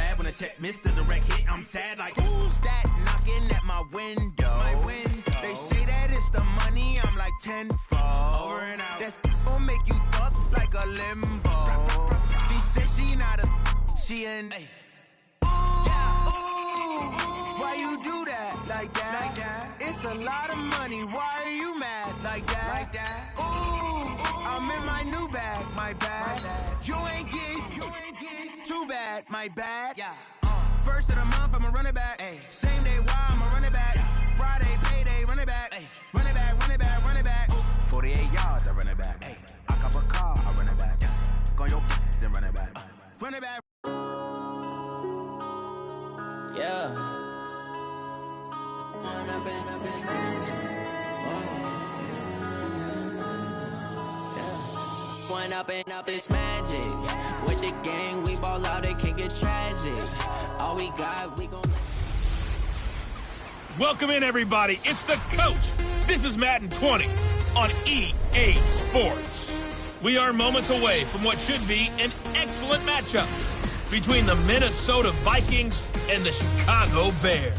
glad when I check Mr. Direct Hit. I'm sad like, who's that knocking at my window? They say that it's the money, I'm like tenfold. Over and out. That's gon' make you fuck like a limbo. She said she not a, she an. Why you do that like that? It's a lot of money. Why are you mad like that? Ooh, I'm in my new bag, my bad. You ain't get too bad, my bad. Yeah. First of the month, I'ma run it back. Ay. Same day, why I'ma run it back. Friday, payday, run it back. Ay. Run it back, run it back, run it back. 48 yards, I run it back. Ay. I cop a car, I run it back. Go your then run it back. Run it back. Yeah. When up it's magic. When up it's magic. With the gang, we ball out, it can get tragic. All we got, we gon' Welcome in, everybody. It's the coach. This is Madden 20 on EA Sports. We are moments away from what should be an excellent matchup between the Minnesota Vikings and the Chicago Bears.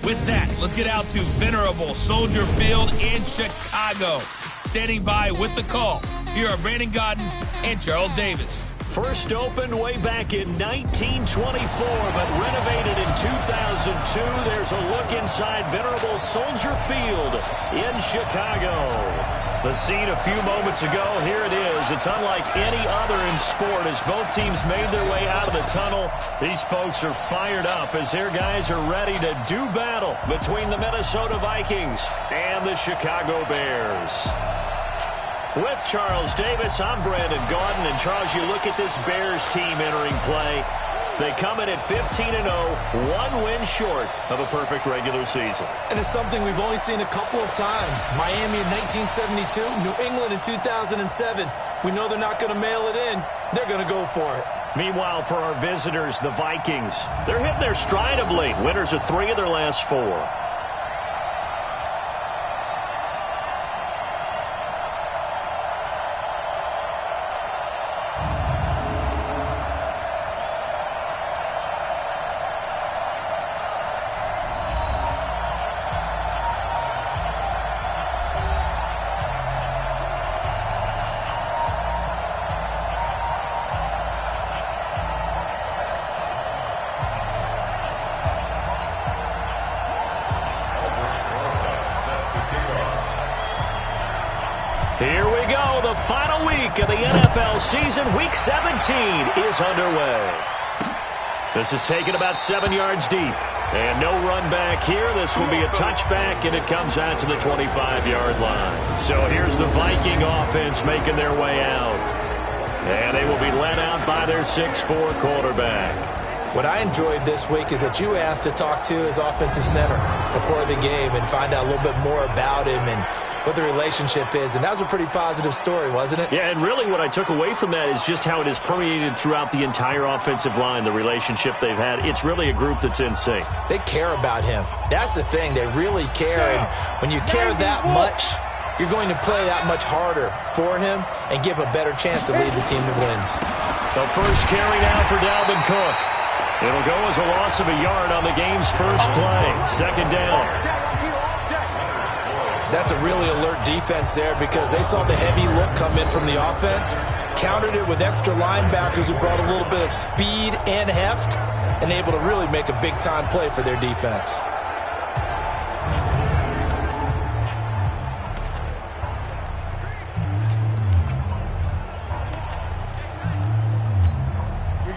With that, let's get out to venerable Soldier Field in Chicago. Standing by with the call, here are Brandon Godden and Charles Davis. First opened way back in 1924, but renovated in 2002. There's a look inside venerable Soldier Field in Chicago. The scene a few moments ago, here it is. It's unlike any other in sport as both teams made their way out of the tunnel. These folks are fired up as their guys are ready to do battle between the Minnesota Vikings and the Chicago Bears. With Charles Davis, I'm Brandon Gaudin. And Charles, you look at this Bears team entering play. They come in at 15-0, one win short of a perfect regular season. And it's something we've only seen a couple of times. Miami in 1972, New England in 2007. We know they're not going to mail it in. They're going to go for it. Meanwhile, for our visitors, the Vikings, they're hitting their stride of late. Winners of 3 of their last 4. Here we go. The final week of the NFL season. Week 17 is underway. This is taken about 7 yards deep. And no run back here. This will be a touchback, and it comes out to the 25-yard line. So here's the Viking offense making their way out. And they will be led out by their 6'4" quarterback. What I enjoyed this week is that you asked to talk to his offensive center before the game and find out a little bit more about him and what the relationship is, and that was a pretty positive story, wasn't it? Yeah, and really what I took away from that is just how it has permeated throughout the entire offensive line, the relationship they've had. It's really a group that's in sync. They care about him. That's the thing. They really care, and when you care that much, you're going to play that much harder for him and give him a better chance to lead the team to wins. The first carry now for Dalvin Cook. It'll go as a loss of a yard on the game's first play. Second down. That's a really alert defense there because they saw the heavy look come in from the offense, countered it with extra linebackers who brought a little bit of speed and heft, and able to really make a big-time play for their defense.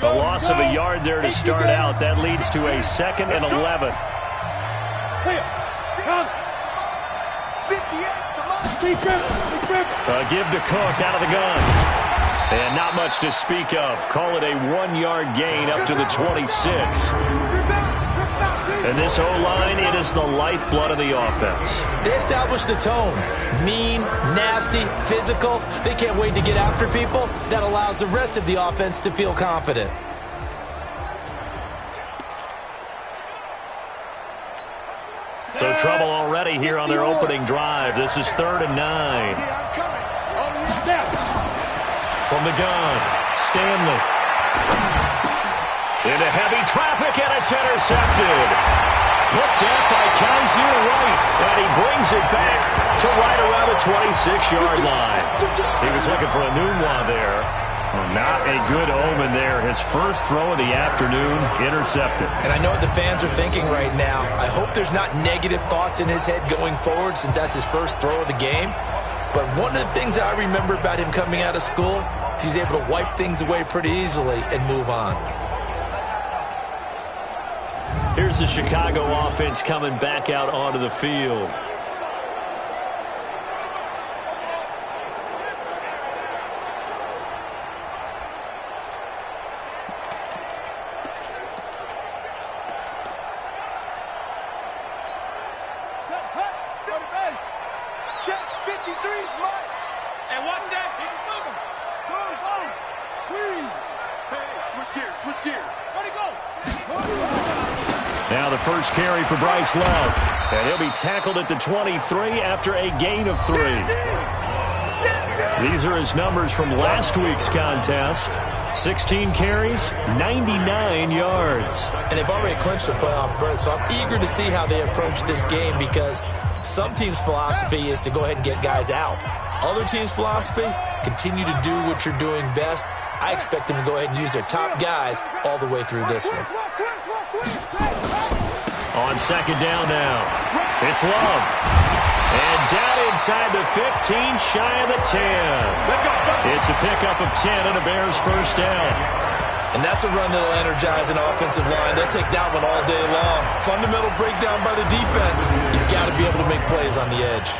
A loss of a yard there to start out. That leads to a 2nd and 11. A give to Cook out of the gun. And not much to speak of. Call it a 1-yard gain up to the 26. And this O-line, it is the lifeblood of the offense. They established the tone. Mean, nasty, physical. They can't wait to get after people. That allows the rest of the offense to feel confident. So trouble already here on their opening drive. This is 3rd and 9. From the gun, Stanley. Into heavy traffic, and it's intercepted. Picked up by Kaiser White, and he brings it back to right around the 26-yard line. He was looking for a Nunwa there. Well, not a good omen there. His first throw of the afternoon, intercepted. And I know what the fans are thinking right now. I hope there's not negative thoughts in his head going forward since that's his first throw of the game. But one of the things I remember about him coming out of school is he's able to wipe things away pretty easily and move on. Here's the Chicago offense coming back out onto the field. Now the first carry for Bryce Love. And he'll be tackled at the 23 after a gain of 3. These are his numbers from last week's contest. 16 carries, 99 yards. And they've already clinched the playoff berth, so I'm eager to see how they approach this game because some teams' philosophy is to go ahead and get guys out. Other teams' philosophy, continue to do what you're doing best. I expect them to go ahead and use their top guys all the way through this one. On second down now, it's Love. And down inside the 15, shy of the 10. It's a pickup of 10 and a Bears first down. And that's a run that'll energize an offensive line. They'll take that one all day long. Fundamental breakdown by the defense. You've got to be able to make plays on the edge.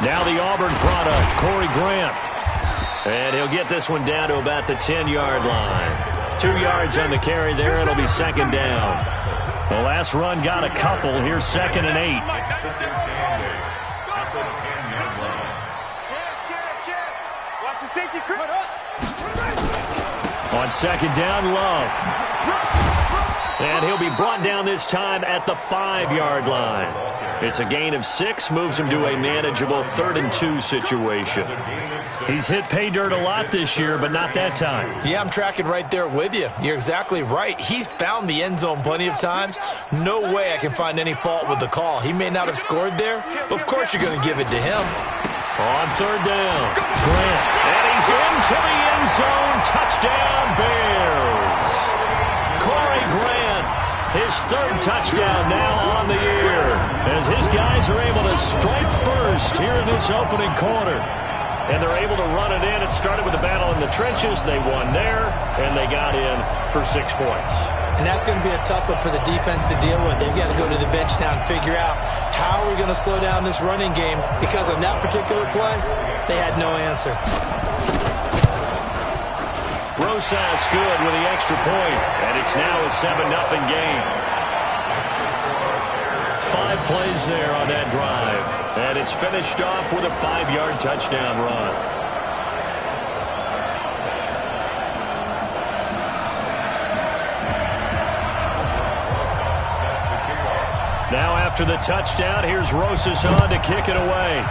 Now the Auburn product, Corey Grant. And he'll get this one down to about the 10-yard line. 2 yards on the carry there. It'll be second down. The last run got a couple. Here's 2nd and 8. On second down, Love. And he'll be brought down this time at the 5-yard line. It's a gain of 6, moves him to a manageable 3rd and 2 situation. He's hit pay dirt a lot this year, but not that time. Yeah, I'm tracking right there with you. You're exactly right. He's found the end zone plenty of times. No way I can find any fault with the call. He may not have scored there, but of course you're going to give it to him. On 3rd down, Grant. And he's into the end zone. Touchdown, Bears. Corey Grant, his 3rd touchdown now on the year, as his guys are able to strike first here in this opening quarter. And they're able to run it in. It started with a battle in the trenches. They won there, and they got in for 6 points. And that's going to be a tough one for the defense to deal with. They've got to go to the bench now and figure out how we're going to slow down this running game, because on that particular play, they had no answer. Rosas good with the extra point, and it's now a 7-0 game. 5 plays there on that drive, and it's finished off with a 5-yard touchdown run. Now after the touchdown, here's Rosas on to kick it away.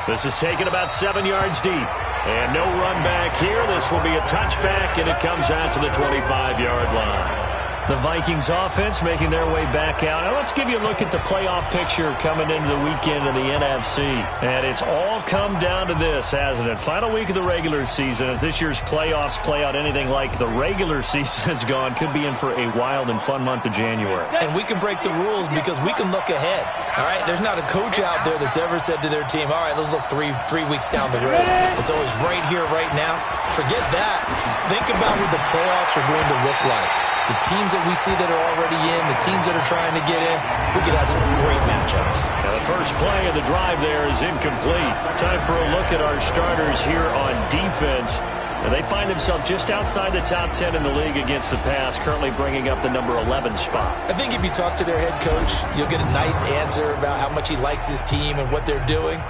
This is taken about 7 yards deep. And no run back here. This will be a touchback, and it comes out to the 25-yard line. The Vikings offense making their way back out. Now let's give you a look at the playoff picture coming into the weekend in the NFC. And it's all come down to this, hasn't it? Final week of the regular season, as this year's playoffs play out anything like the regular season has gone, could be in for a wild and fun month of January. And we can break the rules because we can look ahead. All right, there's not a coach out there that's ever said to their team, all right, let's look three weeks down the road. It's always right here, right now. Forget that. Think about what the playoffs are going to look like. The teams that we see that are already in, the teams that are trying to get in, we could have some great matchups. Now the first play of the drive there is incomplete. Time for a look at our starters here on defense. And they find themselves just outside the top 10 in the league against the pass, currently bringing up the number 11 spot. I think if you talk to their head coach, you'll get a nice answer about how much he likes his team and what they're doing.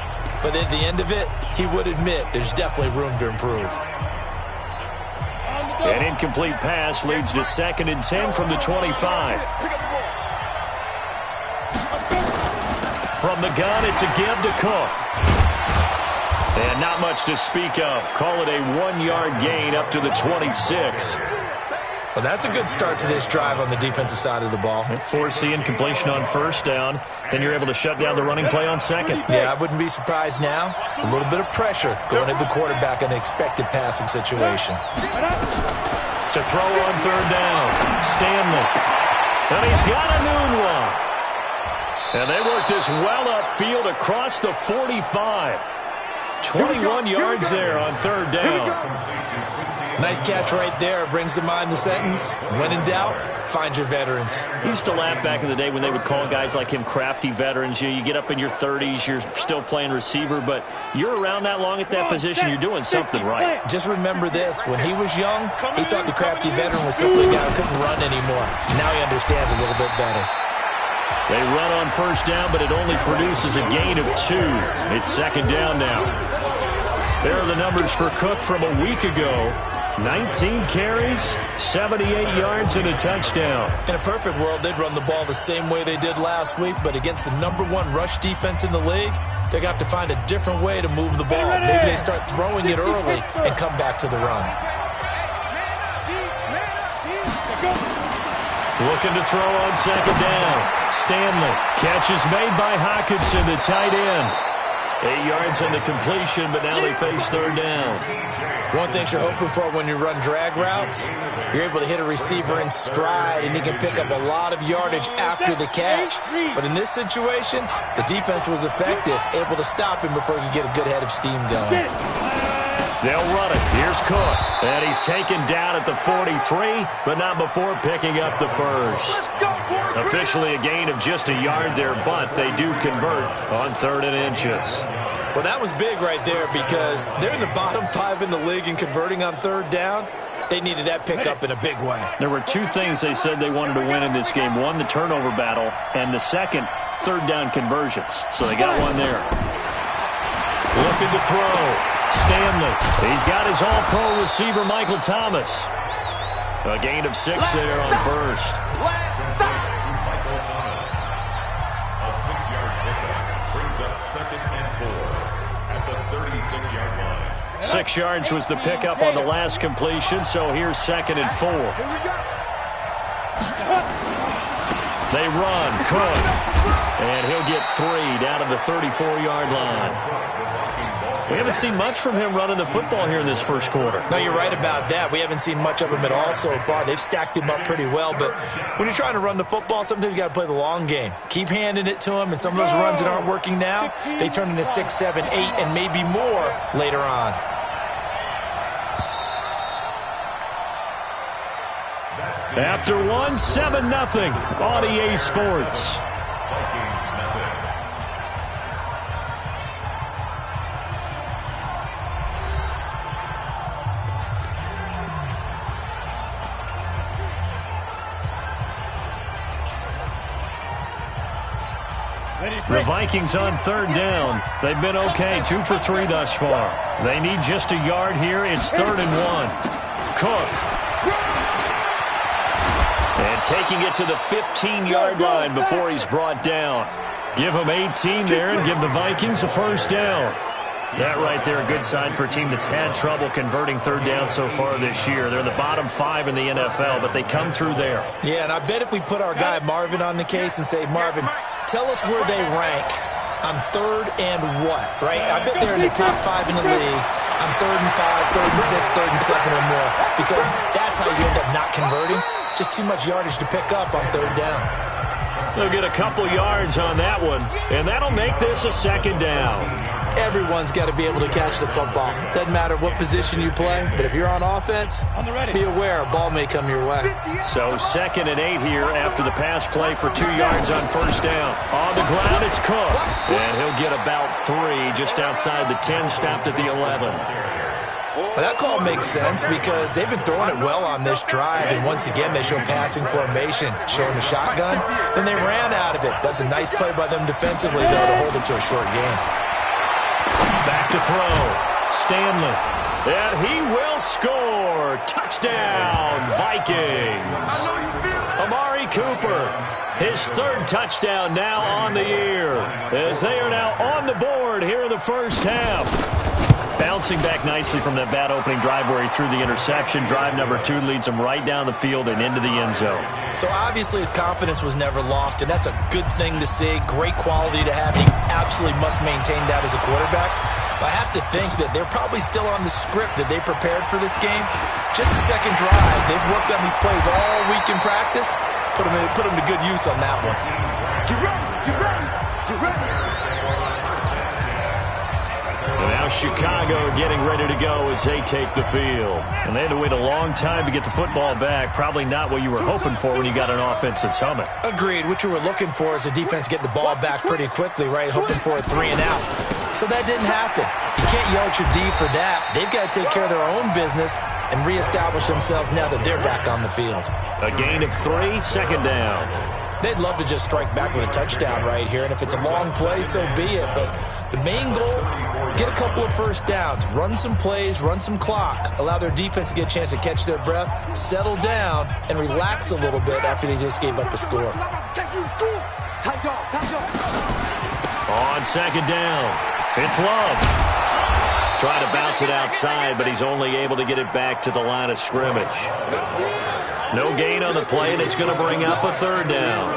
But at the end of it, he would admit there's definitely room to improve. An incomplete pass leads to 2nd and 10 from the 25. From the gun, it's a give to Cook. And not much to speak of. Call it a 1-yard gain up to the 26. Well, that's a good start to this drive on the defensive side of the ball. Force the incompletion on first down. Then you're able to shut down the running play on second. Yeah, I wouldn't be surprised now. A little bit of pressure going at the quarterback in an expected passing situation. To throw on third down, Stanley. And he's got a noon one. And they work this well upfield across the 45. 21 yards there on third down. Nice catch right there. Brings to mind the sentence, when in doubt, find your veterans. We used to laugh back in the day when they would call guys like him crafty veterans. You get up in your 30s, you're still playing receiver, but you're around that long at that position, you're doing something right. Just remember this. When he was young, he thought the crafty veteran was simply a guy who couldn't run anymore. Now he understands a little bit better. They run on first down, but it only produces a gain of 2. It's 2nd down now. There are the numbers for Cook from a week ago. 19 carries, 78 yards, and a touchdown. In a perfect world, they'd run the ball the same way they did last week, but against the #1 rush defense in the league, they're going to have to find a different way to move the ball. Maybe they start throwing it early and come back to the run. Looking to throw on 2nd down. Stanley. Catch is made by Hockenson, the tight end. 8 yards on the completion, but now they face third down. One thing you're hoping for when you run drag routes, you're able to hit a receiver in stride, and he can pick up a lot of yardage after the catch. But in this situation, the defense was effective, able to stop him before he could get a good head of steam going. They'll run it. Here's Cook. And he's taken down at the 43, but not before picking up the first. Officially a gain of just a yard there, but they do convert on 3rd and inches. Well, that was big right there because they're in the bottom 5 in the league in converting on 3rd down. They needed that pickup in a big way. There were 2 things they said they wanted to win in this game. One, the turnover battle, and the second, 3rd down conversions. So they got one there. Looking to throw. Stanley. He's got his all-pro receiver, Michael Thomas. A gain of 6 there on first. A 6-yard pickup brings up 2nd and 4 at the 36-yard line. 6 yards was the pickup on the last completion, so here's 2nd and 4. They run. Cook. And he'll get 3 down to the 34-yard line. We haven't seen much from him running the football here in this first quarter. No, you're right about that. We haven't seen much of him at all so far. They've stacked him up pretty well, but when you're trying to run the football, sometimes you got to play the long game. Keep handing it to him, and some of those runs that aren't working now, they turn into 6, 7, 8, and maybe more later on. After 1, 7-0 on EA Sports. The Vikings on 3rd down. They've been okay, 2 for 3 thus far. They need just a yard here. It's 3rd and 1. Cook. And taking it to the 15-yard line before he's brought down. Give him 18 there and give the Vikings a first down. That right there, a good sign for a team that's had trouble converting 3rd down so far this year. They're in the bottom 5 in the NFL, but they come through there. Yeah, and I bet if we put our guy Marvin on the case and say, Marvin, tell us where they rank on 3rd and what, right? I bet they're in the top 5 in the league on 3rd and 5, 3rd and 6, 3rd and 2 or more, because that's how you end up not converting. Just too much yardage to pick up on 3rd down. They'll get a couple yards on that one, and that'll make this a second down. Everyone's got to be able to catch the football. Doesn't matter what position you play, but if you're on offense, be aware a ball may come your way. So 2nd and 8 here after the pass play for 2 yards on first down. On the ground, it's Cook, and he'll get about 3 just outside the 10, stopped at the 11. Well, that call makes sense because they've been throwing it well on this drive, and once again they show passing formation, showing the shotgun. Then they ran out of it. That's a nice play by them defensively, though, to hold it to a short game. Back to throw. Stanley. And he will score. Touchdown, Vikings. Amari Cooper. His 3rd touchdown now on the year, as they are now on the board here in the first half. Bouncing back nicely from that bad opening drive where he threw the interception. Drive number 2 leads him right down the field and into the end zone. So obviously his confidence was never lost, and that's a good thing to see. Great quality to have. He absolutely must maintain that as a quarterback. But I have to think that they're probably still on the script that they prepared for this game. Just a second drive. They've worked on these plays all week in practice. Put them to good use on that one. Get ready, get ready, get ready. And now Chicago getting ready to go as they take the field. And they had to wait a long time to get the football back. Probably not what you were hoping for when you got an offense that's humming. Agreed. What you were looking for is the defense get the ball back pretty quickly, right? Hoping for a 3 and out. So that didn't happen. You can't yell at your D for that. They've got to take care of their own business and reestablish themselves now that they're back on the field. A gain of 3, 2nd down. They'd love to just strike back with a touchdown right here, and if it's a long play, so be it. But the main goal, get a couple of first downs, run some plays, run some clock, allow their defense to get a chance to catch their breath, settle down, and relax a little bit after they just gave up a score. On 2nd down, it's Love. Trying to bounce it outside, but he's only able to get it back to the line of scrimmage. No gain on the play, and it's going to bring up a 3rd down.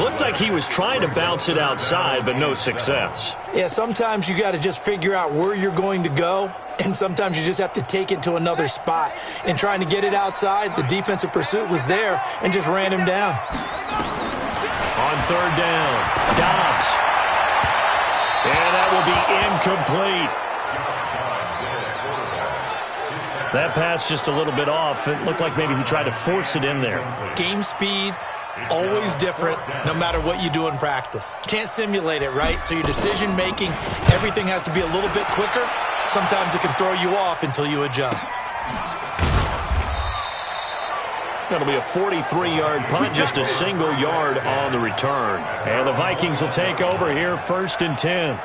Looked like he was trying to bounce it outside, but no success. Yeah, sometimes you got to just figure out where you're going to go, and sometimes you just have to take it to another spot. And trying to get it outside, the defensive pursuit was there and just ran him down. On 3rd down, Dobbs. And that will be incomplete. That pass just a little bit off. It looked like maybe he tried to force it in there. Game speed, always different, no matter what you do in practice. Can't simulate it, right? So your decision-making, everything has to be a little bit quicker. Sometimes it can throw you off until you adjust. That'll be a 43-yard punt, just a single yard on the return. And the Vikings will take over here 1st and 10.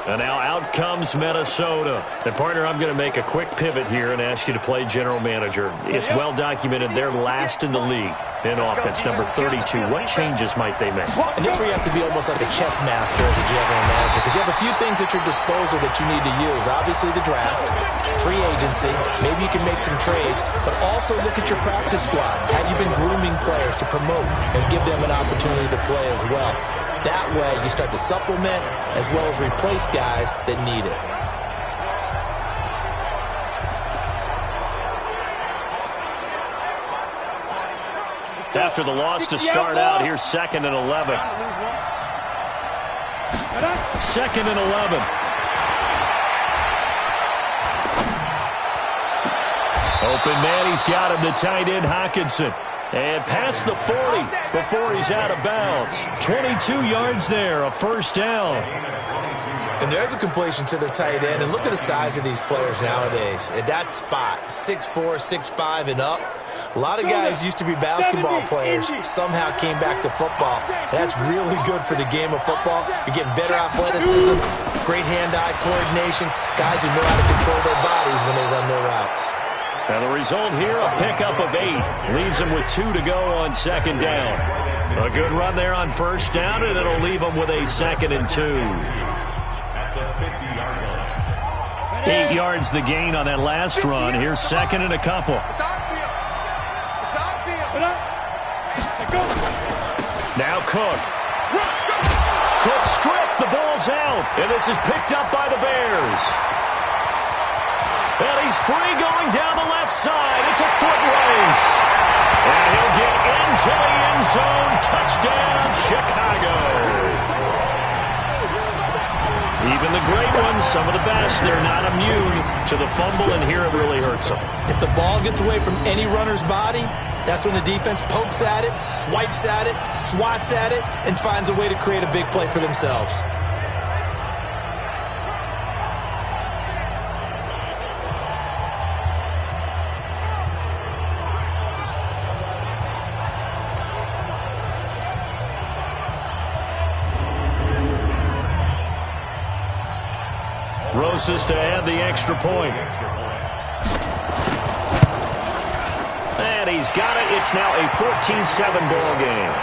And now out comes Minnesota. And, partner, I'm going to make a quick pivot here and ask you to play general manager. It's well documented they're last in the league in offense, number 32. What changes might they make? And this is where you have to be almost like a chess master as a general manager, because you have a few things at your disposal that you need to use. Obviously the draft, free agency, maybe you can make some trades, but also look at your practice squad. Have you been grooming players to promote and give them an opportunity to play as well? That way you start to supplement as well as replace guys that need it. After the loss to start out, here's 2nd and 11. 2nd and 11. Open man, he's got him, the tight end, Hockenson. And past the 40 before he's out of bounds. 22 yards there, a 1st down. And there's a completion to the tight end. And look at the size of these players nowadays. At that spot, 6'4", 6'5", and up. A lot of guys used to be basketball players, somehow came back to football. And that's really good for the game of football. You're getting better athleticism, great hand-eye coordination, guys who know how to control their bodies when they run their routes. And the result here, a pickup of 8. Leaves them with 2 to go on 2nd down. A good run there on 1st down, and it'll leave them with a 2nd and 2. 8 yards the gain on that last run. Here's 2nd and a couple. Now Cook. Cook stripped. The ball's out. And this is picked up by the Bears. And he's free going down the left side. It's a foot race. And he'll get into the end zone. Touchdown, Chicago. Even the great ones, some of the best, they're not immune to the fumble, and here it really hurts them. If the ball gets away from any runner's body, that's when the defense pokes at it, swipes at it, swats at it, and finds a way to create a big play for themselves. Rosas to add the extra point. And he's got it. It's now a 14-7 ball game.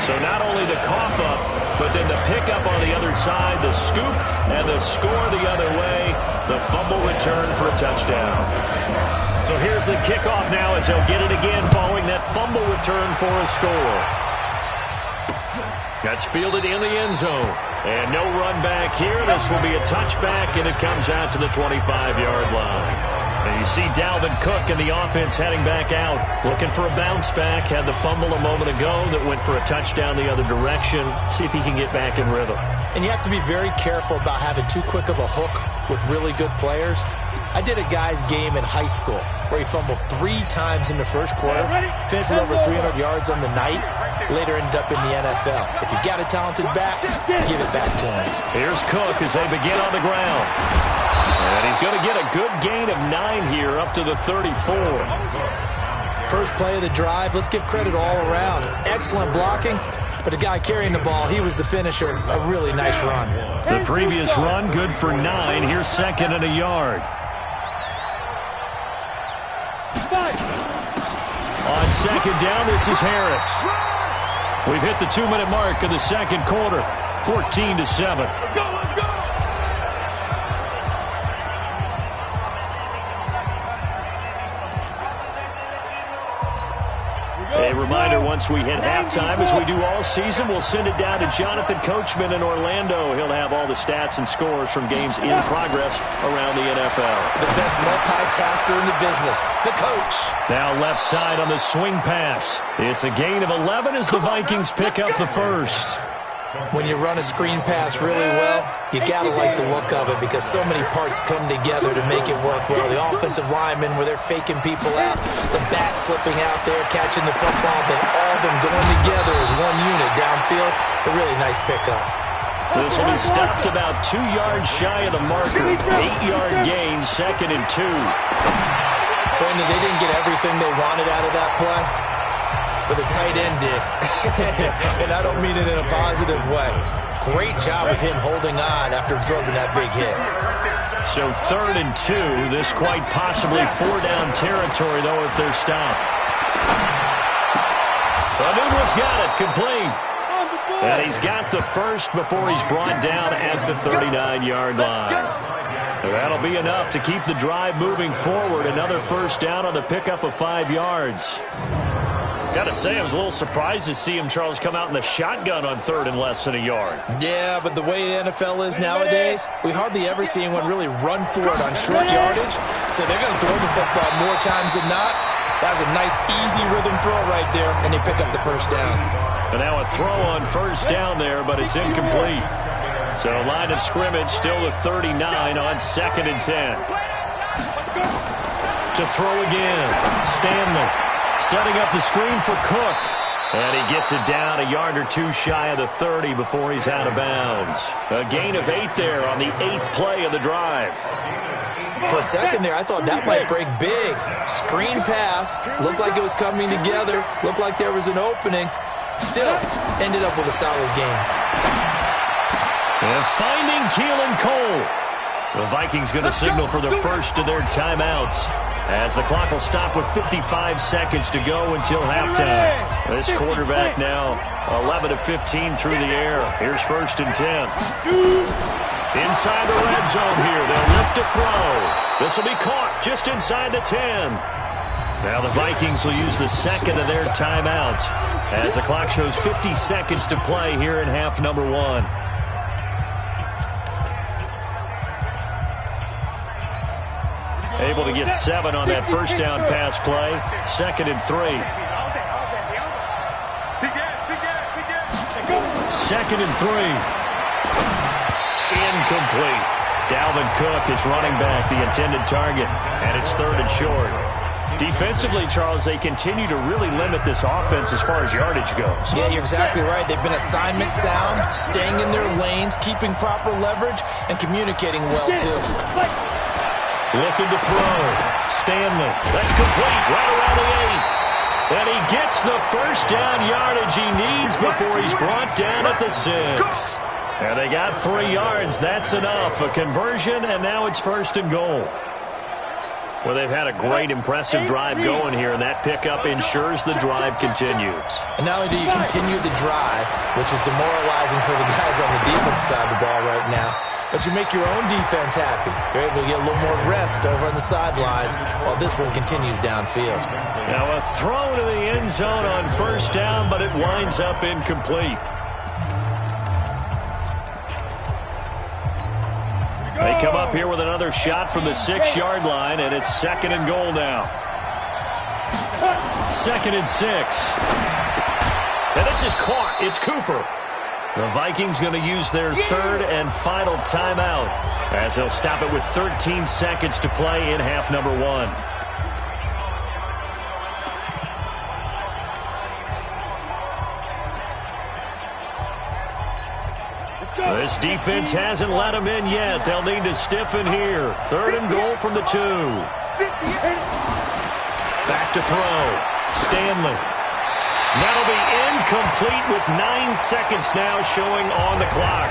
So not only the cough up, but then the pickup on the other side, the scoop, and the score the other way, the fumble return for a touchdown. So here's the kickoff now as he'll get it again following that fumble return for a score. That's fielded in the end zone. And no run back here. This will be a touchback, and it comes out to the 25-yard line. And you see Dalvin Cook and the offense heading back out, looking for a bounce back. Had the fumble a moment ago that went for a touchdown the other direction. See if he can get back in rhythm. And you have to be very careful about having too quick of a hook with really good players. I did a guy's game in high school where he fumbled 3 times in the first quarter, finished with over 300 yards on the night, later ended up in the NFL. If you've got a talented back, give it back to him. Here's Cook as they begin on the ground. And he's going to get a good gain of 9 here up to the 34. First play of the drive, let's give credit all around. Excellent blocking, but the guy carrying the ball, he was the finisher. A really nice run. The previous run, good for 9. Here's second and a yard. On second down, this is Harris. We've hit the 2-minute mark of the second quarter, 14-7. Let's go! A reminder, once we hit halftime, as we do all season, we'll send it down to Jonathan Coachman in Orlando. He'll have all the stats and scores from games in progress around the NFL. The best multitasker in the business, the coach. Now left side on the swing pass. It's a gain of 11 as the Vikings pick up the first. When you run a screen pass really well, you got to like the look of it because so many parts come together to make it work well. The offensive linemen, where they're faking people out, the back slipping out there, catching the football, then all of them going together as one unit downfield. A really nice pickup. This will be stopped about 2 yards shy of the marker. 8-yard gain, 2nd and 2. Brandon, they didn't get everything they wanted out of that play, but the tight end did. And I don't mean it in a positive way. Great job of him holding on after absorbing that big hit. So 3rd and 2. This quite possibly 4-down territory, though, if they're stopped. Anuma's got it, complete. And he's got the first before he's brought down at the 39-yard line. That'll be enough to keep the drive moving forward. Another first down on the pickup of 5 yards. Got to say, I was a little surprised to see him, Charles, come out in the shotgun on 3rd and less than a yard. Yeah, but the way the NFL is nowadays, we hardly ever see anyone really run for it on short yardage. So they're going to throw the football more times than not. That was a nice, easy rhythm throw right there, and they pick up the first down. And now a throw on first down there, but it's incomplete. So line of scrimmage still the 39 on 2nd and 10. To throw again, Stanley. Setting up the screen for Cook. And he gets it down a yard or 2 shy of the 30 before he's out of bounds. A gain of 8 there on the 8th play of the drive. For a second there, I thought that might break big. Screen pass. Looked like it was coming together. Looked like there was an opening. Still, ended up with a solid game. And finding Keelan Cole. The Vikings going to signal for the first of their timeouts, as the clock will stop with 55 seconds to go until halftime. This quarterback now 11 of 15 through the air. Here's 1st and 10. Inside the red zone here. They'll lift to throw. This will be caught just inside the 10. Now the Vikings will use the second of their timeouts as the clock shows 50 seconds to play here in half number 1. Able to get 7 on that first down pass play. 2nd and 3. 2nd and 3. Incomplete. Dalvin Cook is running back, the intended target, and it's 3rd and short. Defensively, Charles, they continue to really limit this offense as far as yardage goes. Yeah, you're exactly right. They've been assignment sound, staying in their lanes, keeping proper leverage, and communicating well, too. Looking to throw. Stanley. That's complete right around the 8. And he gets the first down yardage he needs before he's brought down at the 6. And they got 3 yards. That's enough. A conversion, and now it's 1st and goal. Well, they've had a great, impressive drive going here, and that pickup ensures the drive continues. And not only do you continue the drive, which is demoralizing for the guys on the defense side of the ball right now, but you make your own defense happy. They're able to get a little more rest over on the sidelines while this one continues downfield. Now a throw to the end zone on 1st down, but it winds up incomplete. They come up here with another shot from the 6-yard line, and it's 2nd and goal now. 2nd and 6. And this is caught. It's Cooper. The Vikings going to use their 3rd and final timeout as they'll stop it with 13 seconds to play in half number 1. This defense hasn't let them in yet. They'll need to stiffen here. 3rd and goal from the 2. Back to throw. Stanley. That'll be incomplete with 9 seconds now showing on the clock.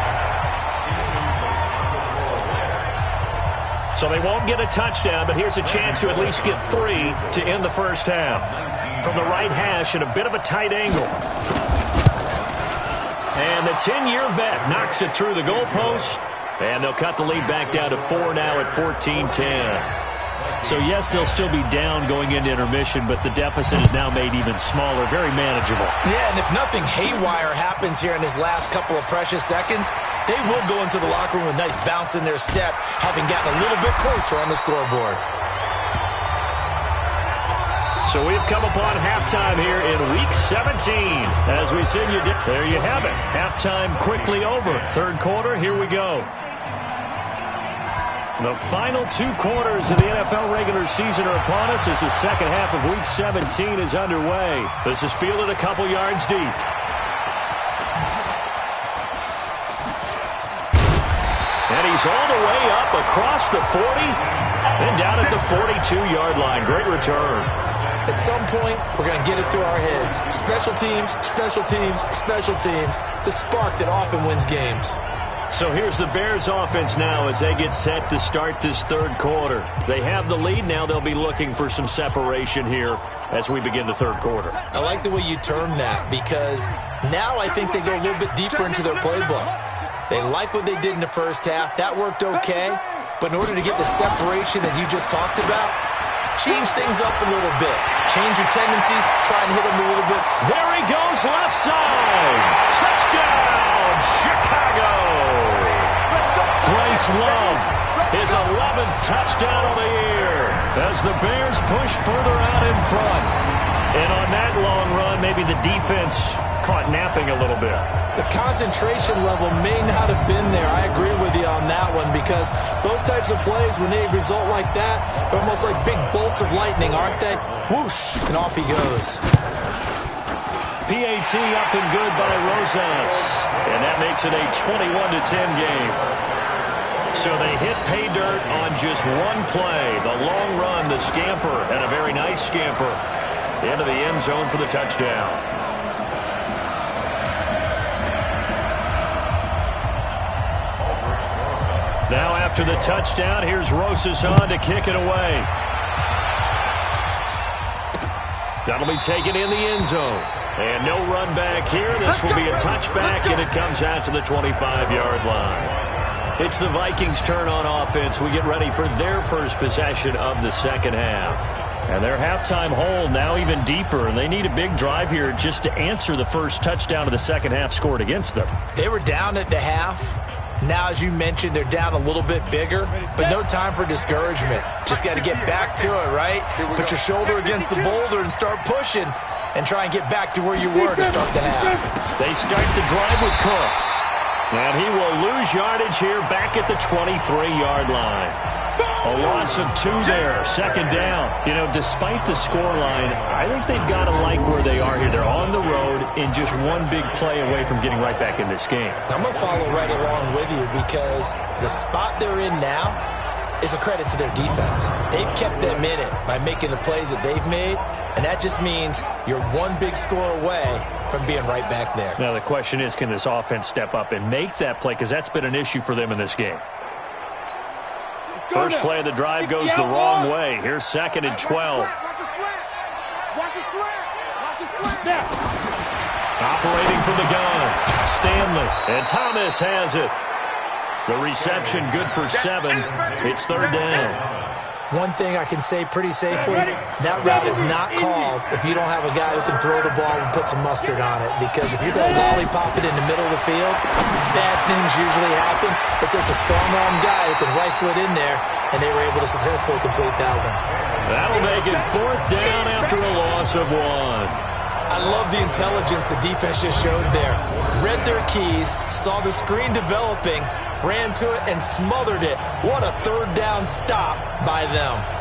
So they won't get a touchdown, but here's a chance to at least get 3 to end the first half. From the right hash at a bit of a tight angle. And the 10-year vet knocks it through the goalpost. And they'll cut the lead back down to 4 now at 14-10. So, yes, they'll still be down going into intermission, but the deficit is now made even smaller, very manageable. Yeah, and if nothing haywire happens here in his last couple of precious seconds, they will go into the locker room with a nice bounce in their step, having gotten a little bit closer on the scoreboard. So we've come upon halftime here in Week 17. As we said, there you have it. Halftime quickly over. 3rd quarter, here we go. The final 2 quarters of the NFL regular season are upon us as the second half of Week 17 is underway. This is fielded a couple yards deep. And he's all the way up across the 40 and down at the 42-yard line. Great return. At some point, we're going to get it through our heads. Special teams, special teams, special teams. The spark that often wins games. So here's the Bears offense now as they get set to start this 3rd quarter. They have the lead. Now they'll be looking for some separation here as we begin the 3rd quarter. I like the way you termed that because now I think they go a little bit deeper into their playbook. They like what they did in the first half. That worked okay. But in order to get the separation that you just talked about, change things up a little bit. Change your tendencies. Try and hit them a little bit. There he goes left side. Touchdown, Chicago. Bryce Love, his 11th touchdown of the year as the Bears push further out in front. And on that long run, maybe the defense caught napping a little bit. The concentration level may not have been there. I agree with you on that one because those types of plays, when they result like that, they're almost like big bolts of lightning, aren't they? Whoosh, and off he goes. PAT up and good by Rosas. And that makes it a 21-10 game. So they hit pay dirt on just one play. The long run, the scamper, and a very nice scamper into the end zone for the touchdown. Now after the touchdown, here's Rosas on to kick it away. That'll be taken in the end zone. And no run back here. This will be a touchback, and it comes out to the 25-yard line. It's the Vikings' turn on offense. We get ready for their first possession of the second half. And their halftime hole now even deeper, and they need a big drive here just to answer the first touchdown of the second half scored against them. They were down at the half. Now, as you mentioned, they're down a little bit bigger, but no time for discouragement. Just got to get back to it, right? Put your shoulder against the boulder and start pushing and try and get back to where you were to start the half. They start the drive with Cook. And he will lose yardage here back at the 23-yard line. A loss of 2 there, second down. You know, despite the scoreline, I think they've got to like where they are here. They're on the road and just one big play away from getting right back in this game. I'm going to follow right along with you because the spot they're in now is a credit to their defense. They've kept them in it by making the plays that they've made, and that just means you're one big score away from being right back there. Now the question is, can this offense step up and make that play, because that's been an issue for them in this game. First play of the drive goes the wrong way. Here's 2nd and 12. Operating from the gun, Stanley, and Thomas has it. The reception good for 7. It's 3rd down. One thing I can say pretty safely, that route is not called if you don't have a guy who can throw the ball and put some mustard on it. Because if you're going to lollipop it in the middle of the field, bad things usually happen. It takes a strong-arm guy who can rifle it in there, and they were able to successfully complete that one. That'll make it 4th down after a loss of 1. I love the intelligence the defense just showed there. Read their keys, saw the screen developing, ran to it, and smothered it. What a 3rd down stop by them.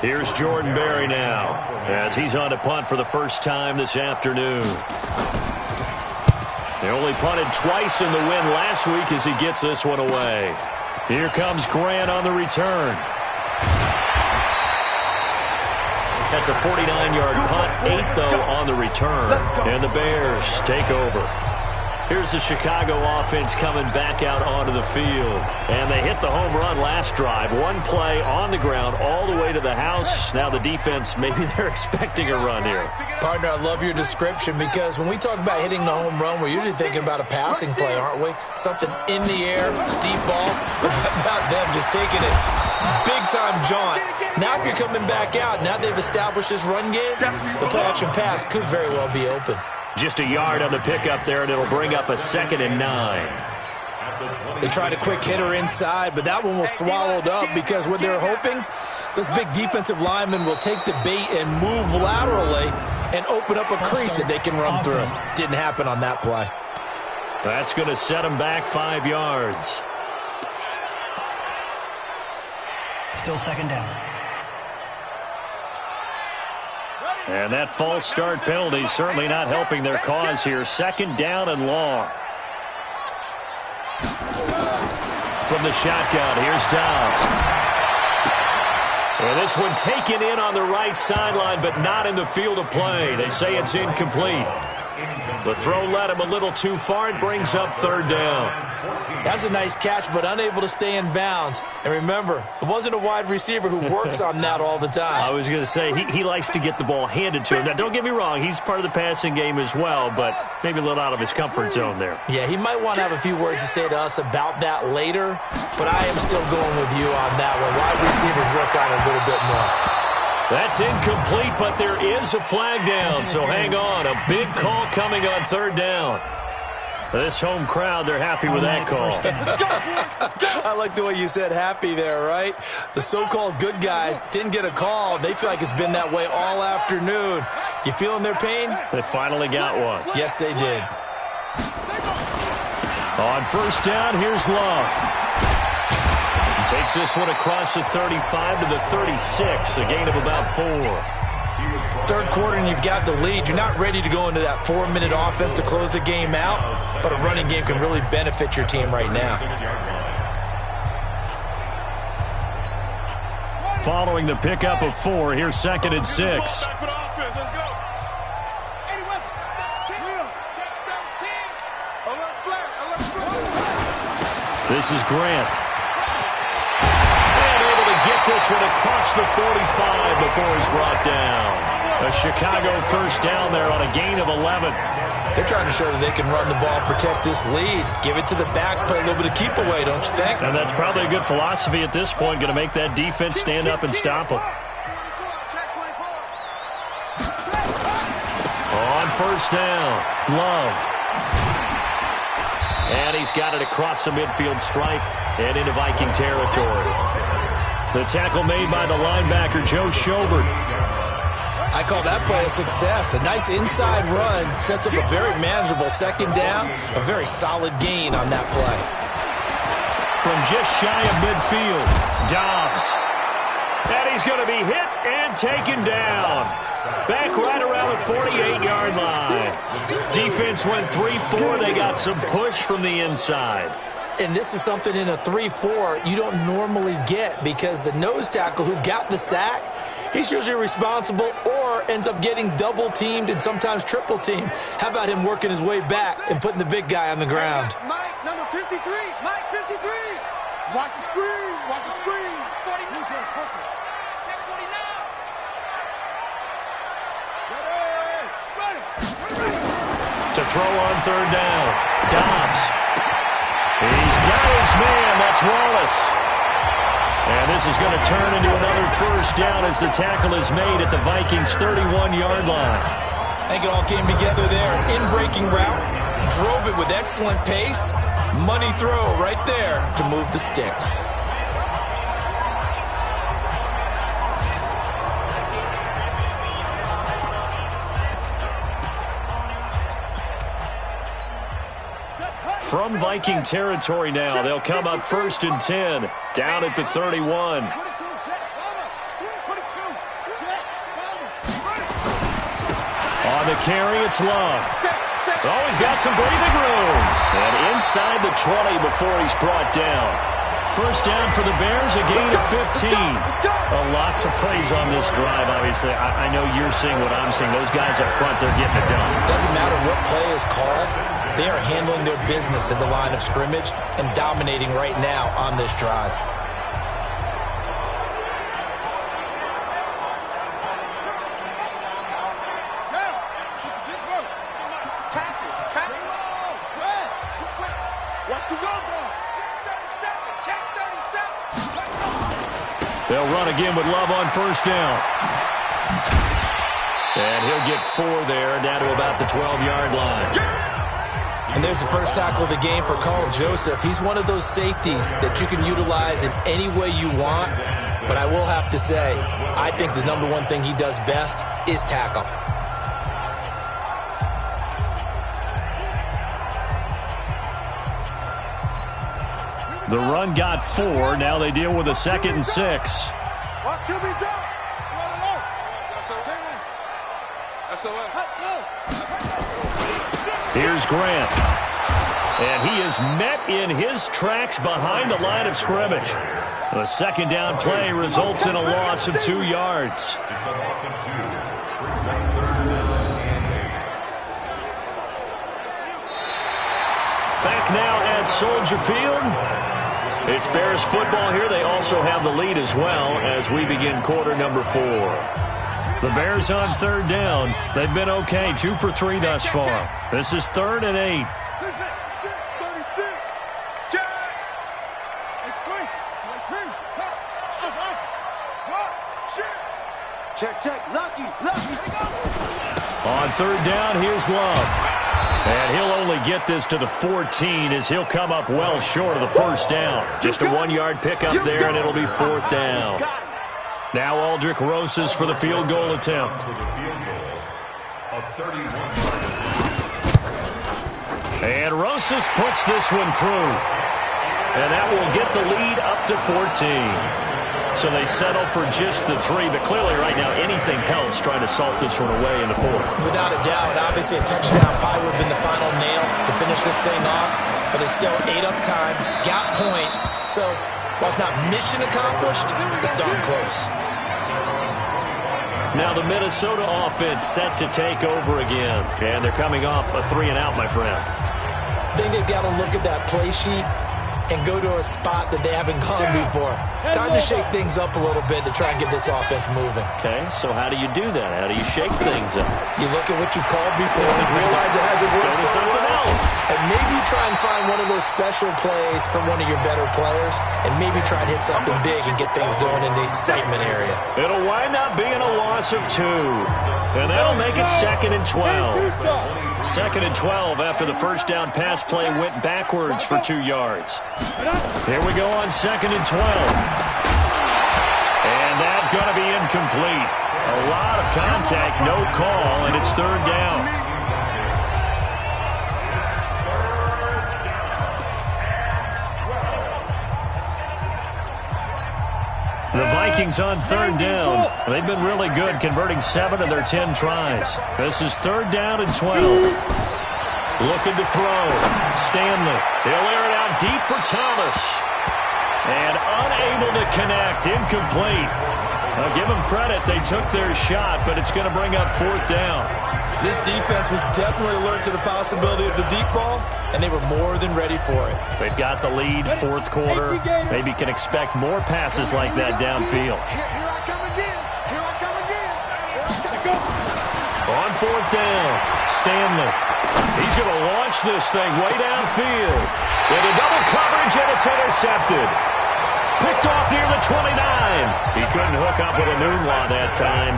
Here's Jordan Berry now, as he's on to punt for the first time this afternoon. They only punted twice in the win last week as he gets this one away. Here comes Grant on the return. That's a 49-yard punt, 8 though on the return. And the Bears take over. Here's the Chicago offense coming back out onto the field. And they hit the home run last drive. One play on the ground all the way to the house. Now the defense, maybe they're expecting a run here. Partner, I love your description because when we talk about hitting the home run, we're usually thinking about a passing play, aren't we? Something in the air, deep ball. But how about them just taking it big-time jaunt? Now if you're coming back out, now they've established this run game, the play-action pass could very well be open. Just a yard on the pickup there, and it'll bring up a 2nd and 9. They tried a quick hitter inside, but that one was swallowed up because what they're hoping, those big defensive linemen will take the bait and move laterally and open up a crease that they can run through. Didn't happen on that play. That's going to set them back 5 yards. Still 2nd down. And that false start penalty certainly not helping their cause here. 2nd down and long. From the shotgun, here's Dobbs. Well, this one taken in on the right sideline, but not in the field of play. They say it's incomplete. The throw led him a little too far. It brings up 3rd down. That's a nice catch, but unable to stay in bounds. And remember, it wasn't a wide receiver who works on that all the time. I was going to say, he likes to get the ball handed to him. Now, don't get me wrong, he's part of the passing game as well, but maybe a little out of his comfort zone there. Yeah, he might want to have a few words to say to us about that later, but I am still going with you on that one. Wide receivers work on it a little bit more. That's incomplete, but there is a flag down, so hang on. A big call coming on 3rd down. This home crowd, they're happy with that call. I like the way you said happy there, right? The so-called good guys didn't get a call. They feel like it's been that way all afternoon. You feeling their pain? They finally got one. Yes, they did. On 1st down, here's Love. Takes this one across the 35 to the 36, a gain of about 4. 3rd quarter and you've got the lead. You're not ready to go into that 4-minute offense to close the game out, but a running game can really benefit your team right now. Following the pickup of 4, here's 2nd and 6. This is Grant. And able to get this one across the 45 before he's brought down. A Chicago first down there on a gain of 11. They're trying to show that they can run the ball, protect this lead. Give it to the backs, play a little bit of keep away, don't you think? And that's probably a good philosophy at this point, going to make that defense stand up and stop them. On first down, Love. And he's got it across the midfield stripe and into Viking territory. The tackle made by the linebacker, Joe Schobert. I call that play a success. A nice inside run sets up a very manageable second down. A very solid gain on that play. From just shy of midfield, Dobbs. And he's going to be hit and taken down. Back right around the 48-yard line. Defense went 3-4. They got some push from the inside. And this is something in a 3-4 you don't normally get because the nose tackle who got the sack, he's usually responsible or ends up getting double-teamed and sometimes triple-teamed. How about him working his way back and putting the big guy on the ground? Mike, number 53. Mike, 53. Watch the screen. Watch the screen. 49. Check 49. To throw on third down, Dobbs. He's got his man. That's Wallace. And this is going to turn into another first down as the tackle is made at the Vikings' 31-yard line. I think it all came together there. In-breaking route, drove it with excellent pace. Money throw right there to move the sticks. From Viking territory now, they'll come up first and 10, down at the 31. On the carry, it's Love. Oh, he's got some breathing room. And inside the 20 before he's brought down. First down for the Bears, a gain of 15. Lots of plays on this drive, obviously. I know you're seeing what I'm seeing. Those guys up front, they're getting it done. Doesn't matter what play is called. They are handling their business at the line of scrimmage and dominating right now on this drive. They'll run again with Love on first down. And he'll get 4 there, down to about the 12-yard line. And there's the first tackle of the game for Carl Joseph. He's one of those safeties that you can utilize in any way you want. But I will have to say, I think the number one thing he does best is tackle. The run got 4. Now they deal with a 2nd and 6. Here's Grant. And he is met in his tracks behind the line of scrimmage. The second down play results in a loss of 2 yards. It's a loss of 2. Back now at Soldier Field. It's Bears football here. They also have the lead as well as we begin quarter number 4. The Bears on third down. They've been okay. 2 for 3 thus far. This is 3rd and 8. Check. Lucky. On third down, here's Love. And he'll only get this to the 14 as he'll come up well short of the first down. Just a 1-yard pickup there, and it'll be 4th down. Now Aldrich Rosas for the field goal attempt. And Rosas puts this one through. And that will get the lead up to 14. So they settle for just the 3, but clearly right now anything helps trying to salt this one away in the 4th. Without a doubt, obviously a touchdown probably would have been the final nail to finish this thing off, but it's still 8 up time, got points, so while it's not mission accomplished, it's darn close. Now the Minnesota offense set to take over again, and they're coming off a 3-and-out, my friend. I think they've got to look at that play sheet and go to a spot that they haven't gone before. Time to shake things up a little bit to try and get this offense moving. Okay, so how do you do that? How do you shake things up? You look at what you've called before and realize it hasn't worked so something well. else. And maybe try and find one of those special plays from one of your better players, and maybe try and hit something big and get things going in the excitement area. It'll wind up being a loss of 2. And that'll make it 2nd and 12. 2nd and 12 after the first down pass play went backwards for 2 yards. Here we go on 2nd and 12. And that's going to be incomplete. A lot of contact, no call, and it's 3rd down. The Vikings on 3rd down. They've been really good, converting 7 of their 10 tries. This is 3rd down and 12. Looking to throw. Stanley. They'll air it out deep for Thomas. And unable to connect. Incomplete. I'll give them credit. They took their shot, but it's going to bring up 4th down. This defense was definitely alert to the possibility of the deep ball, and they were more than ready for it. They've got the lead, 4th quarter. Maybe can expect more passes like that downfield. Here I come again. Here I come again. On 4th down, Stanley. He's going to launch this thing way downfield. Into double coverage, and it's intercepted. Picked off near the 29. He couldn't hook up with a Nunlaw that time.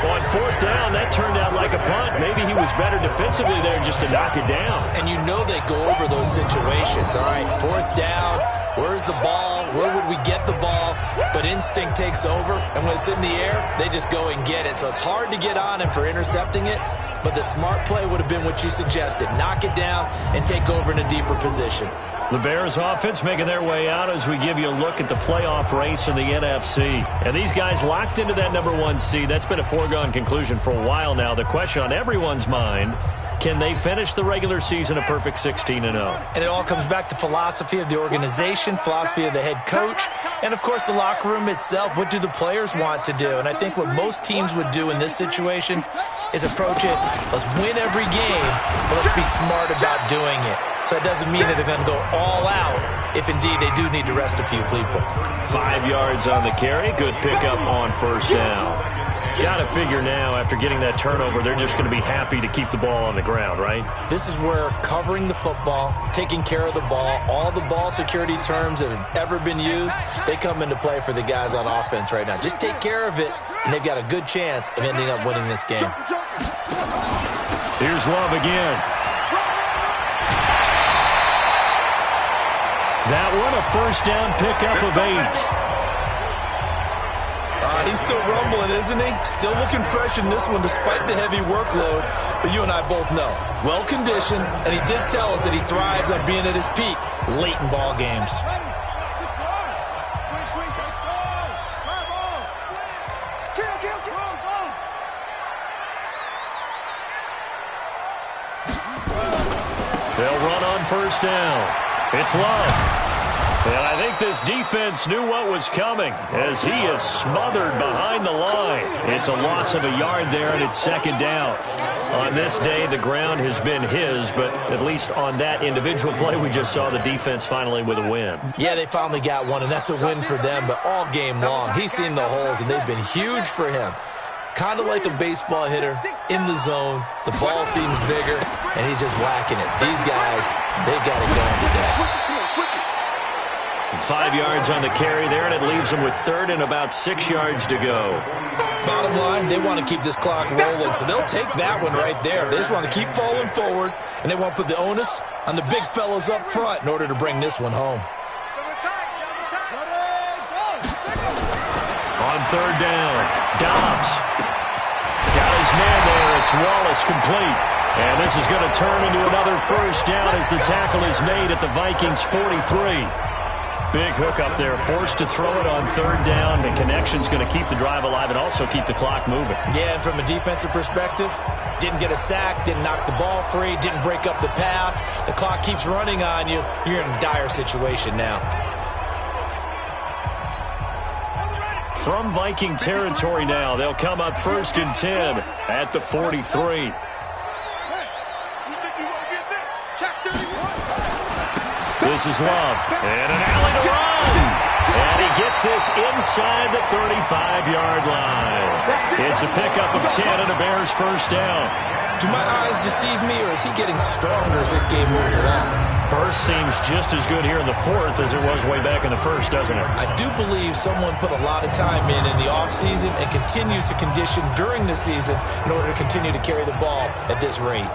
On 4th down, that turned out like a punt. Maybe he was better defensively there just to knock it down. And you know they go over those situations. All right, 4th down, where's the ball? Where would we get the ball? But instinct takes over, and when it's in the air, they just go and get it. So it's hard to get on him for intercepting it, but the smart play would have been what you suggested. Knock it down and take over in a deeper position. The Bears offense making their way out as we give you a look at the playoff race in the NFC. And these guys locked into that number 1 seed. That's been a foregone conclusion for a while now. The question on everyone's mind, can they finish the regular season a perfect 16-0? And it all comes back to philosophy of the organization, philosophy of the head coach, and, of course, the locker room itself. What do the players want to do? And I think what most teams would do in this situation is approach it, let's win every game, but let's be smart about doing it. So that doesn't mean that they're going to go all out if, indeed, they do need to rest a few people. 5 yards on the carry. Good pickup on 1st down. Got to figure now, after getting that turnover, they're just going to be happy to keep the ball on the ground, right? This is where covering the football, taking care of the ball, all the ball security terms that have ever been used, they come into play for the guys on offense right now. Just take care of it, and they've got a good chance of ending up winning this game. Here's Love again. That one, a 1st down pickup of 8. He's still rumbling, isn't he? Still looking fresh in this one despite the heavy workload. But you and I both know, well-conditioned, and he did tell us that he thrives on being at his peak late in ball games. They'll run on 1st down. It's Love. And I think this defense knew what was coming as he is smothered behind the line. It's a loss of a yard there, and it's 2nd down. On this day, the ground has been his, but at least on that individual play, we just saw the defense finally with a win. Yeah, they finally got one, and that's a win for them, but all game long, he's seen the holes, and they've been huge for him. Kind of like a baseball hitter in the zone. The ball seems bigger, and he's just whacking it. These guys, they've got it going today. 5 yards on the carry there, and it leaves them with 3rd and about 6 yards to go. Bottom line, they want to keep this clock rolling, so they'll take that one right there. They just want to keep falling forward, and they want to put the onus on the big fellas up front in order to bring this one home. On 3rd down, Dobbs got his man there. It's Wallace complete. And this is going to turn into another 1st down as the tackle is made at the Vikings 43. Big hook up there, forced to throw it on 3rd down. The connection's going to keep the drive alive and also keep the clock moving. Yeah, and from a defensive perspective, didn't get a sack, didn't knock the ball free, didn't break up the pass. The clock keeps running on you. You're in a dire situation now. From Viking territory now, they'll come up 1st and 10 at the 43. This is Love. And an alley to run. And he gets this inside the 35-yard line. It's a pickup of 10 and a Bears first down. Do my eyes deceive me, or is he getting stronger as this game moves around? Burst seems just as good here in the fourth as it was way back in the first, doesn't it? I do believe someone put a lot of time in the offseason and continues to condition during the season in order to continue to carry the ball at this rate.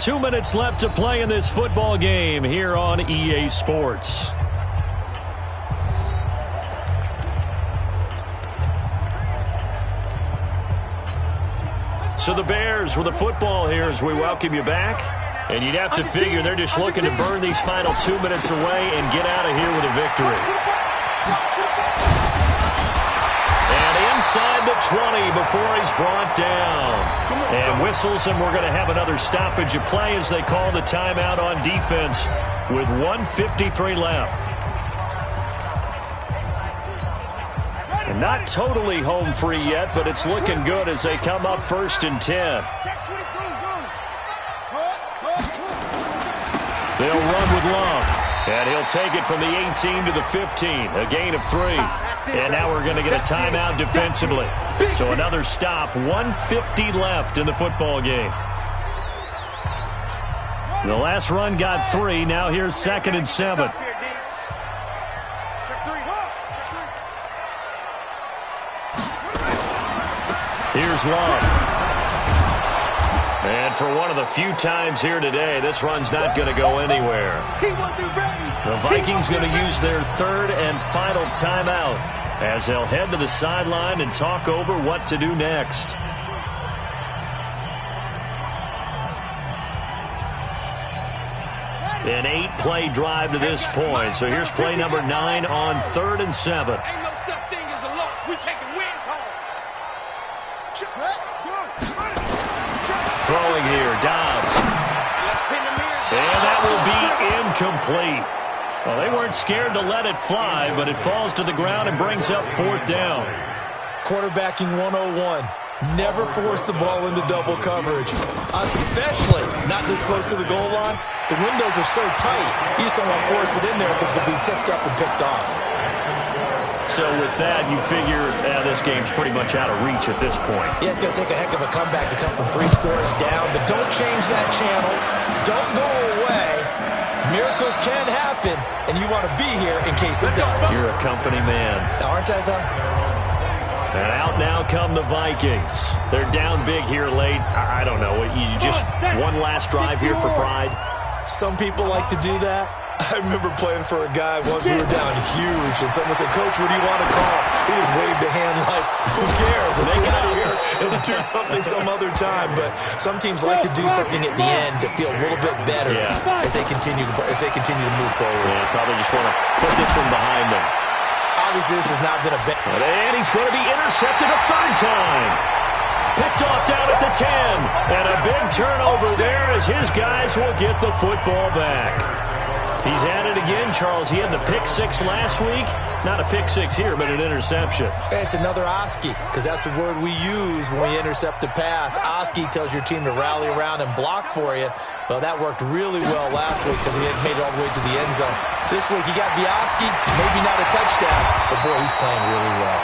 Two minutes left to play in this football game here on EA Sports. So the Bears with the football here as we welcome you back. And you'd have to figure they're just looking to burn these final 2 minutes away and get out of here with a victory. And inside the 20 before he's brought down. And whistles, and we're going to have another stoppage of play as they call the timeout on defense with 1:53 left. And not totally home free yet, but it's looking good as they come up 1st and 10. They'll run with Love, and he'll take it from the 18 to the 15, a gain of 3. And now we're going to get a timeout defensively. So another stop, 1:50 left in the football game. The last run got 3. Now here's 2nd and 7. Here's Love. And for one of the few times here today, this run's not going to go anywhere. The Vikings going to use their 3rd and final timeout as they'll head to the sideline and talk over what to do next. An 8-play drive to this point. So here's play number 9 on 3rd and 7. Ain't no such thing as a loss. We taking wins home. Throwing here, Dobbs. And that will be incomplete. Well, they weren't scared to let it fly, but it falls to the ground and brings up 4th down. Quarterbacking 101. Never force the ball into double coverage, especially not this close to the goal line. The windows are so tight, you just don't want to force it in there because it could be tipped up and picked off. So with that, you figure this game's pretty much out of reach at this point. Yeah, it's going to take a heck of a comeback to come from 3 scores down, but don't change that channel. Don't go away. Miracles can happen, and you want to be here in case it does. You're a company man. Aren't I, though? And out now come the Vikings. They're down big here late. I don't know. You just one last drive here for pride? Some people like to do that. I remember playing for a guy once. We were down huge, and someone said, "Coach, what do you want to call?" He just waved a hand like, "Who cares? Let's get out of here and do something some other time." But some teams like to do something at the end to feel a little bit better as they continue to move forward. Yeah, probably just want to put this one behind them. Obviously, this has not been a bad. And he's going to be intercepted a 3rd time. Picked off down at the 10. And a big turnover there as his guys will get the football back. He's at it again, Charles. He had the pick 6 last week. Not a pick 6 here, but an interception. It's another Oski, because that's the word we use when we intercept a pass. Oski tells your team to rally around and block for you. Well, that worked really well last week because he had made it all the way to the end zone. This week, you got Oski, maybe not a touchdown, but boy, he's playing really well.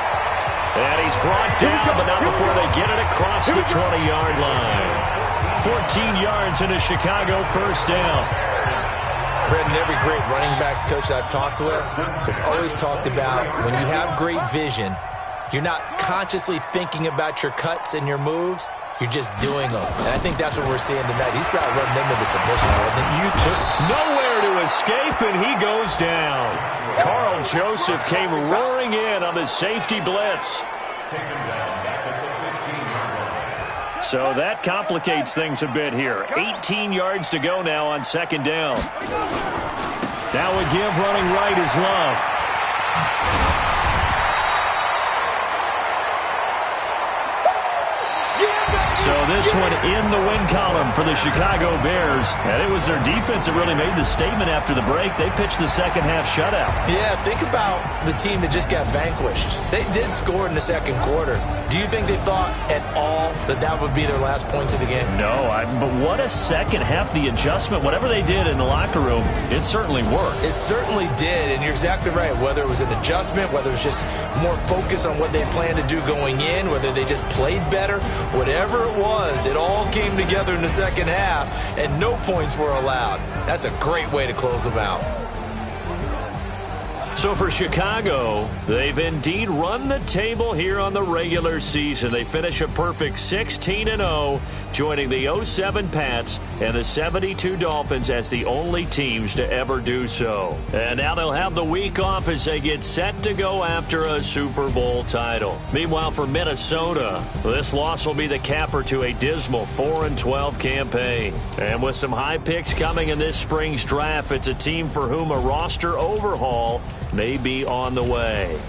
And he's brought down, but not before they get it across the 20-yard line. 14 yards into Chicago, 1st down. Brendan, every great running backs coach I've talked with has always talked about when you have great vision, you're not consciously thinking about your cuts and your moves. You're just doing them. And I think that's what we're seeing tonight. He's about running them into submission, wasn't he? You took nowhere to escape, and he goes down. Carl Joseph came roaring in on the safety blitz. So that complicates things a bit here. 18 yards to go now on second down. Now a give running right is Love. So this one in the win column for the Chicago Bears. And it was their defense that really made the statement after the break. They pitched the second half shutout. Yeah, think about the team that just got vanquished. They did score in the second quarter. Do you think they thought at all that that would be their last points of the game? No, but what a second half. The adjustment, whatever they did in the locker room, it certainly worked. It certainly did, and you're exactly right. Whether it was an adjustment, whether it was just more focus on what they planned to do going in, whether they just played better, whatever it was, it all came together in the second half, and no points were allowed. That's a great way to close them out. So for Chicago, they've indeed run the table here on the regular season. They finish a perfect 16-0, joining the 07 Pats and the 72 Dolphins as the only teams to ever do so. And now they'll have the week off as they get set to go after a Super Bowl title. Meanwhile, for Minnesota, this loss will be the capper to a dismal 4-12 campaign. And with some high picks coming in this spring's draft, it's a team for whom a roster overhaul may be on the way.